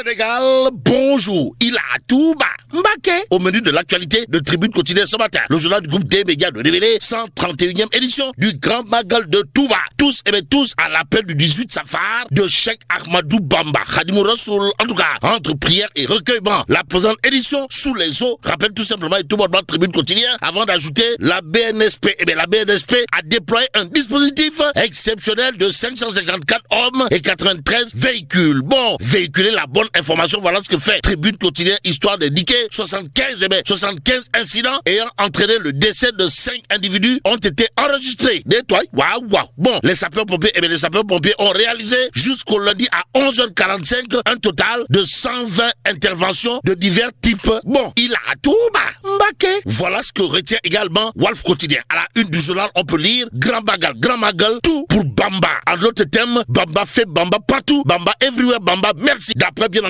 Sénégal, bonjour. Il a tout bas. Mbaké. Au menu de l'actualité de Tribune quotidienne ce matin, le journal du groupe des médias de révéler 131e édition du Grand Magal de Touba. Tous, tous, à l'appel du 18 Safar de Cheikh Ahmadou Bamba, Khadimou Rassoul. En tout cas, entre prière et recueillement, la présente édition sous les eaux rappelle tout simplement et tout bonnement Tribune quotidienne avant d'ajouter la BNSP. La BNSP a déployé un dispositif exceptionnel de 554 hommes et 93 véhicules. Bon, véhiculer la bonne information, voilà ce que fait Tribune quotidienne, histoire d'indiquer 75 incidents ayant entraîné le décès de 5 individus ont été enregistrés. Waouh. Bon, les sapeurs-pompiers, les sapeurs-pompiers ont réalisé jusqu'au lundi à 11h45 un total de 120 interventions de divers types. Bon, il a tout bas. Mbaké. Voilà ce que retient également Walf Quotidien. À la une du journal, on peut lire Grand Magal, tout pour Bamba. En d'autres termes, Bamba fait Bamba partout, Bamba everywhere, Bamba merci. D'après bien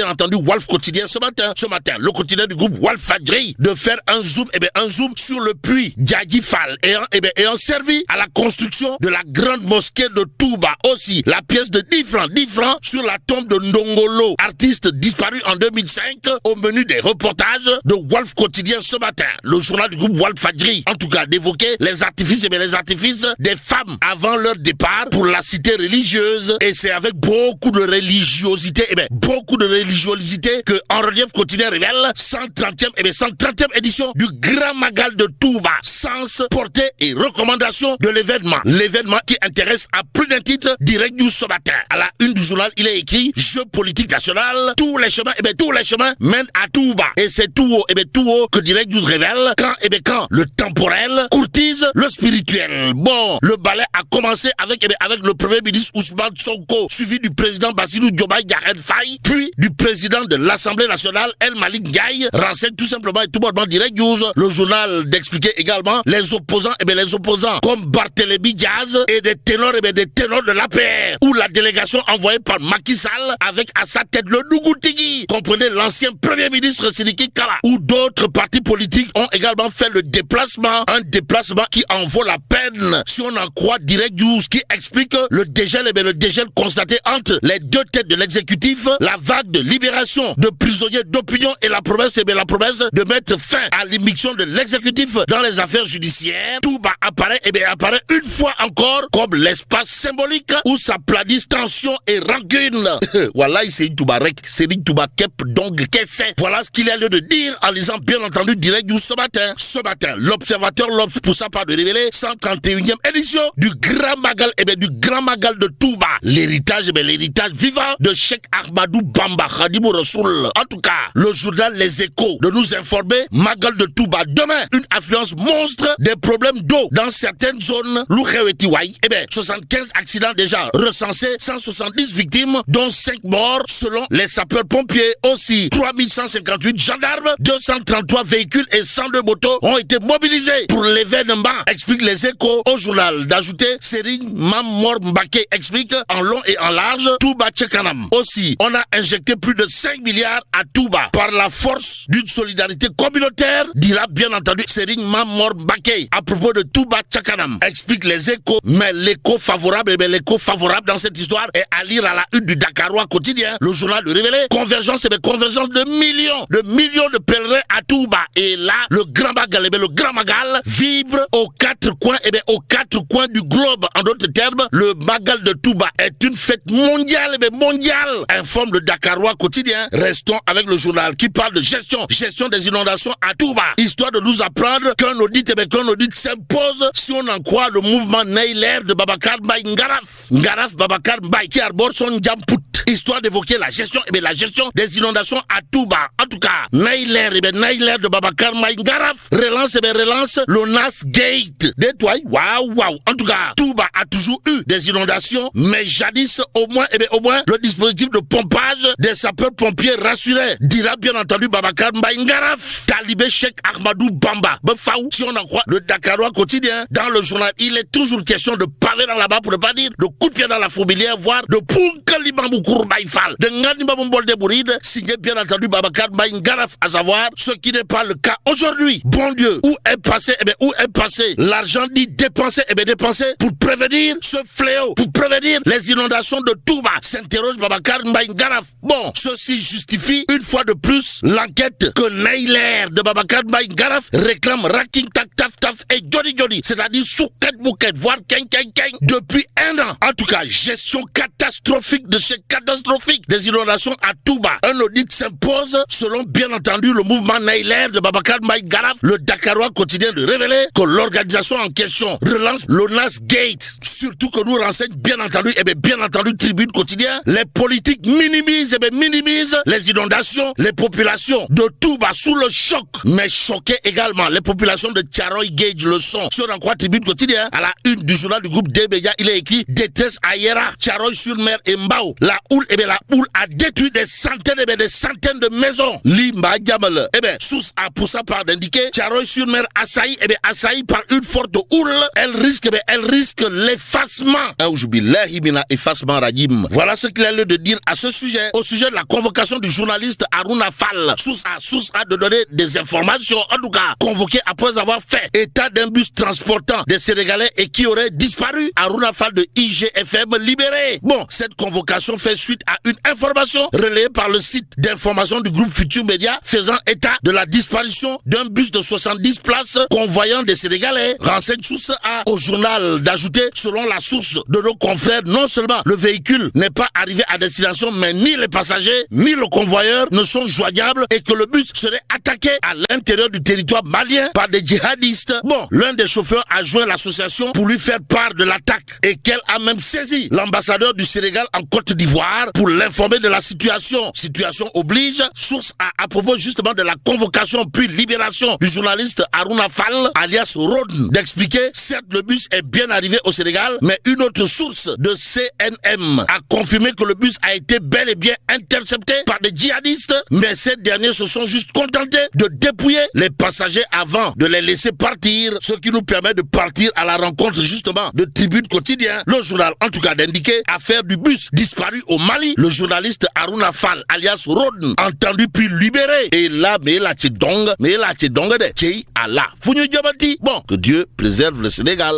entendu Walf Quotidien ce matin, le quotidien du groupe Walf Fadjri de faire un zoom sur le puits Djadji Fall ayant servi à la construction de la grande mosquée de Touba. Aussi, la pièce de 10 francs sur la tombe de Ndongolo, artiste disparu en 2005, au menu des reportages de Walf Quotidien ce matin. Le journal du groupe Walf Fadjri, en tout cas, d'évoquer les artifices des femmes avant leur départ pour la cité religieuse. Et c'est avec beaucoup de religiosité, que En Relief Quotidien révèle 130e édition du Grand Magal de Touba. Sens, portée et recommandation de l'événement. L'événement qui intéresse à plus d'un titre Direct News ce matin. À la une du journal, il est écrit jeu politique national. Tous les chemins mènent à Touba. Et c'est tout haut que Direct News révèle quand le temporel courtise le spirituel. Bon, le ballet a commencé avec le premier ministre Ousmane Sonko, suivi du président Bassirou Diomaye Diakhar Faye, puis du président de l'Assemblée nationale El Malick Ndiaye. Renseigne tout simplement et tout bonnement Direct News, le journal d'expliquer également les opposants comme Barthélémy Diaz et des ténors de l'APR, ou la délégation envoyée par Macky Sall avec à sa tête le Nougoutigi, comprenez l'ancien premier ministre Sidiki Kaba, ou d'autres partis politiques ont également fait le déplacement, un déplacement qui en vaut la peine si on en croit Direct News, qui explique le dégel constaté entre les deux têtes de l'exécutif, la vague de libération de prisonniers d'opinion et la promesse de mettre fin à l'immixtion de l'exécutif dans les affaires judiciaires. Touba apparaît une fois encore comme l'espace symbolique où s'aplanissent tensions et rancune. Voilà, c'est une Toubarek, c'est une Touba-Kep, donc qu'est-ce que voilà ce qu'il y a lieu de dire en lisant bien entendu Direct News ce matin. L'Observateur l'Obs pour sa part de révéler 131e édition du Grand Magal, du Grand Magal de Touba. L'héritage vivant de Cheikh Ahmadou Bamba, Khadimou Rassoul. En tout cas, le journal Les Échos de nous informer, Magal de Touba. Demain, une affluence monstre des problèmes d'eau dans certaines zones. 75 accidents déjà recensés, 170 victimes, dont 5 morts selon les sapeurs-pompiers. Aussi, 3158 gendarmes, 233 véhicules et 102 motos ont été mobilisés pour l'événement, explique Les Échos au journal. D'ajouter, Serigne Mamor Mbaké explique en long et en large Touba Tchekanam. Aussi, on a injecté plus de 5 milliards à Touba par la force d'une solidarité communautaire, dira bien entendu Serigne Mamor Mbaké à propos de Touba Tchekanam, explique Les Échos. Mais l'écho favorable dans cette histoire est à lire à la une du Dakarois quotidien, le journal de révéler convergence de millions de pèlerins à Touba. Et là, le Grand Magal vibre aux 4 coins du globe. En d'autres termes, le Magal de Touba est une fête mondiale, informe le Dakarois quotidien. Restons avec le journal qui parle de gestion des inondations à Touba, histoire de nous apprendre qu'un audit s'impose si on en croit le mouvement Nailer de Babacar Mbaye Ngaraf Babacar Mbaye qui arbore son Djamput, histoire d'évoquer la gestion des inondations à Touba. En tout cas, Nailer de Babacar Mbaye Ngaraf relance l'ONAS Gate. Waouh. En tout cas, Touba a toujours eu des inondations, mais jadis au moins le dispositif de pompage des sapeurs-pompiers rassurait, dira bien entendu Babacar Mbaye Ngaraf. Talibé Cheikh Ahmadou Bamba. Si on en croit le Dakarois quotidien, dans le journal, il est toujours question de pavé dans la barre, pour ne pas dire de coup de pied dans la fourmilière, voire de Punkalibambou Kourou Baïfal de Ngani Babombol de Bouride, signé bien entendu Babacar Mbaye Ngaraf, à savoir ce qui n'est pas le cas aujourd'hui. Bon Dieu, où est passé, où est passé l'argent dit dépensé, dépensé pour prévenir ce fléau, pour prévenir les inondations de Touba, s'interroge Babacar Mbaye Ngaraf. Bon, ceci justifie une fois de plus l'enquête que Nailer de Babacar Mbaye Ngaraf réclame Raking Tak Taf Taf et Johnny Johnny, c'est-à-dire Souket Bouket, voire Ken depuis un an. En tout cas, gestion catastrophique de ces catastrophiques des inondations à Touba. Un audit s'impose selon bien entendu le mouvement Nailer de Babacar Mbaye Ngaraf. Le Dakarois quotidien de révéler que l'organisation en question relance l'ONAS Gate. Surtout que nous renseigne bien entendu, Tribune quotidien, les politiques minimisent les inondations, les populations de Touba sous le choc, mais choquées également. Les populations de Tcharoy Gage le sont. Sur en quoi Tribune quotidien, à la une du journal du groupe D-Média, il est écrit détresse à Yera, Tcharoy-sur-Mer et Mbao. La houle a détruit des centaines de maisons. Limba Diamel. Source a pour ça part d'indiquer Tcharoy-sur-Mer assailli, assailli par une forte houle. Elle risque l'effacement. Effacement Radim. Voilà ce qu'il a lieu de dire à ce sujet. Au sujet de la convocation du journaliste Harouna Fall. Source a de donner des informations, en tout cas, convoqué après avoir fait état d'un bus transportant des Sénégalais et qui aurait disparu. Harouna Fall de IGFM libéré. Bon, cette convocation fait suite à une information relayée par le site d'information du groupe Futur Média faisant état de la disparition d'un bus de 70 places convoyant des Sénégalais. Renseigne Source A au journal d'ajouter, selon la source de nos confrères, non seulement le véhicule n'est pas arrivé à destination, mais ni les passagers, ni le convoyeur ne sont joignables et que le bus serait attaqué à l'intérieur du territoire malien par des djihadistes. Bon, l'un des chauffeurs a joint l'association pour lui faire part de l'attaque et qu'elle a même saisi l'ambassadeur du Sénégal en Côte d'Ivoire pour l'informer de la situation. Situation oblige, source à propos justement de la convocation puis libération du journaliste Harouna Fall, alias Rodn, d'expliquer, certes le bus est bien arrivé au Sénégal, mais une autre source de CNM a confirmé que le bus a été bel et bien intercepté par des djihadistes, mais ces derniers se sont juste contentés de dépouiller les passagers avant de les laisser partir, ce qui nous permet de partir à la rencontre justement de Tribune quotidien, le journal en tout cas d'indiquer affaire du bus disparu au Mali, le journaliste Harouna Fall alias Rodn, entendu puis libéré. Et là, mais là tu dongue de Tchei Allah. Bon, que Dieu préserve le Sénégal.